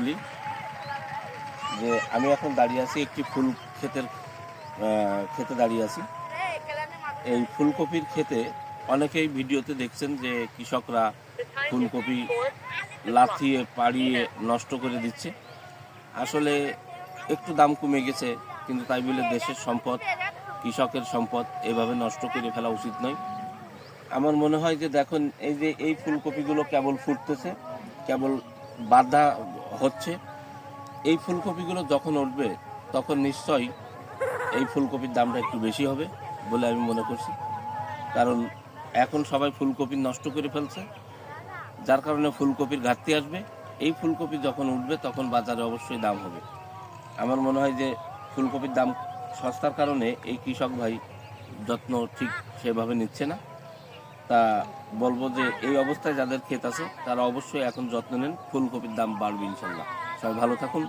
বলি যে আমি এখন দাঁড়িয়ে আছি একটি ফুল ক্ষেতে দাঁড়িয়ে আছি। এই ফুলকপির ক্ষেতে অনেকেই ভিডিওতে দেখছেন যে কৃষকরা ফুলকপি লাথিয়ে পাড়িয়ে নষ্ট করে দিচ্ছে। আসলে একটু দাম কমে গেছে, কিন্তু তাই বলে দেশের সম্পদ, কৃষকের সম্পদ এভাবে নষ্ট করে ফেলা উচিত নয়। আমার মনে হয় যে দেখুন, এই যে এই ফুলকপিগুলো কেবল ফুটতেছে, কেবল বাঁধা হচ্ছে। এই ফুলকপিগুলো যখন উঠবে তখন নিশ্চয়ই এই ফুলকপির দামটা একটু বেশি হবে বলে আমি মনে করছি। কারণ এখন সবাই ফুলকপি নষ্ট করে ফেলছে, যার কারণে ফুলকপির ঘাটতি আসবে। এই ফুলকপি যখন উঠবে তখন বাজারে অবশ্যই দাম হবে। আমার মনে হয় যে ফুলকপির দাম সস্তার কারণে এই কৃষক ভাই যত্ন ঠিক সেভাবে নিচ্ছে না। তা বলবো যে এই অবস্থায় যাদের ক্ষেত আছে তারা অবশ্যই এখন যত্ন নেন, ফুলকপির দাম বাড়বে ইনশাল্লাহ। সবাই ভালো থাকুন।